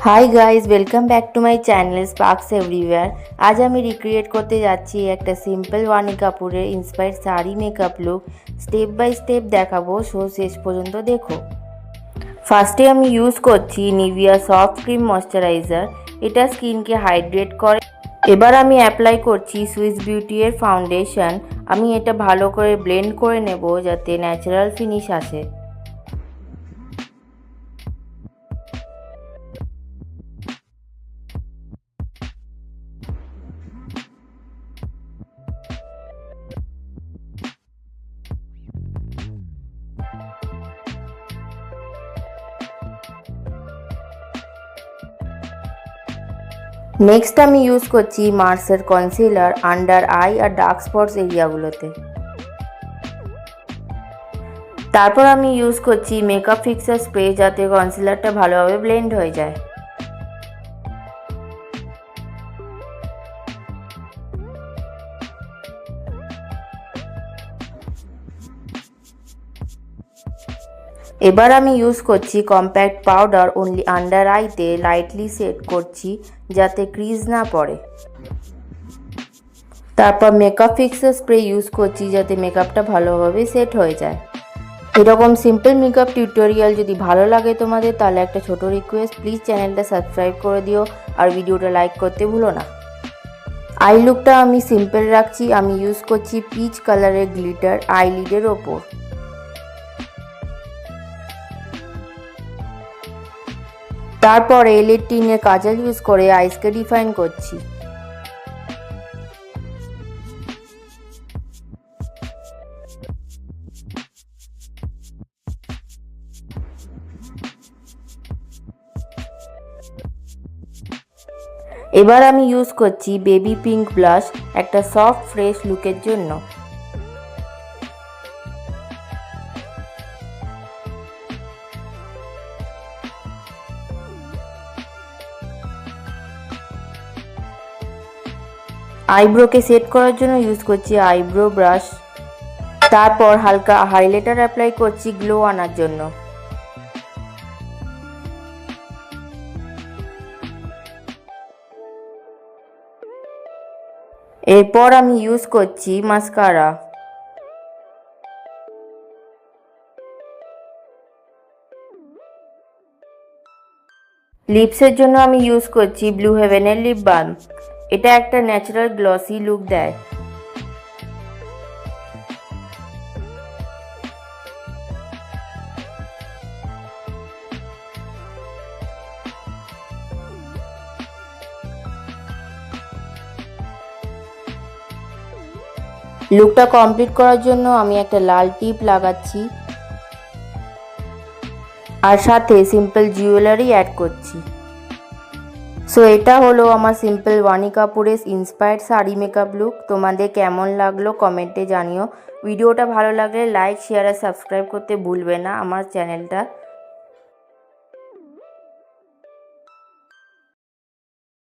High guys, welcome back to my channel Sparks Everywhere. আজ আমি recreate করতে যাচ্ছি একটা সিম্পল ওয়ানি কাপুরের inspired sari makeup look. Step by step দেখাবো, সো শেষ পর্যন্ত দেখো। ফার্স্টে আমি ইউজ করছি নিভিয়া সফট ক্রিম ময়শ্চারাইজার। এটা স্কিনকে হাইড্রেট করে। এবার আমি অ্যাপ্লাই করছি সুইস বিউটি এর ফাউন্ডেশন। আমি এটা ভালো করে ব্লেন্ড করে নেব যাতে ন্যাচারাল ফিনিশ আসে। নেক্সট আমি ইউজ করছি মার্সের কনসিলার আন্ডার আই আর ডার্ক স্পটস এরিয়াগুলোতে। তারপর আমি ইউজ করছি মেকআপ ফিক্সার স্প্রে যাতে কনসিলারটা ভালোভাবে ব্লেন্ড হয়ে যায়। এবার আমি ইউজ করছি কম্প্যাক্ট পাউডার অনলি আন্ডার আইতে লাইটলি সেট করছি যাতে ক্রিজ না পড়ে। তারপর মেকআপ ফিক্সার স্প্রে ইউজ করছি যাতে মেকআপটা ভালোভাবে সেট হয়ে যায়। এরকম সিম্পল মেকআপ টিউটোরিয়াল যদি ভালো লাগে তোমাদের, তাহলে একটা ছোট রিকোয়েস্ট, প্লিজ চ্যানেলটা সাবস্ক্রাইব করে দিও আর ভিডিওটা লাইক করতে ভুলো না। আই লুকটা আমি সিম্পল রাখছি। আমি ইউজ করছি পিচ কালারের গ্লিটার আইলিডের ওপর। তারপর এলইডি টিনের কাজল ইউজ করে আইসকে ডিফাইন করছি। এবার আমি ইউজ করছি বেবি পিঙ্ক ব্লাশ একটা সফট ফ্রেশ লুকের জন্য। আইব্রোকে সেট করার জন্য ইউজ করছি আইব্রো ব্রাশ। তারপর হালকা হাইলাইটার অ্যাপ্লাই করছি গ্লো আনার জন্য। এরপর আমি ইউজ করছি মাস্কারা। লিপসের জন্য আমি ইউজ করছি ব্লু হেভেনের লিপ বাম। এটা একটা ন্যাচারাল গ্লসি লুক দেয়। লুকটা কমপ্লিট করার জন্য আমি একটা লাল টিপ লাগাচ্ছি আর সাথে সিম্পল জুয়েলারি অ্যাড করছি। সো এটা হলো আমার সিম্পল ওয়ানি কাপুরের ইন্সপায়ার্ড শাড়ি মেকআপ লুক। তোমাদের কেমন লাগলো কমেন্টে জানিও। ভিডিওটা ভালো লাগলে লাইক, শেয়ার আর সাবস্ক্রাইব করতে ভুলবে না আমার চ্যানেলটা।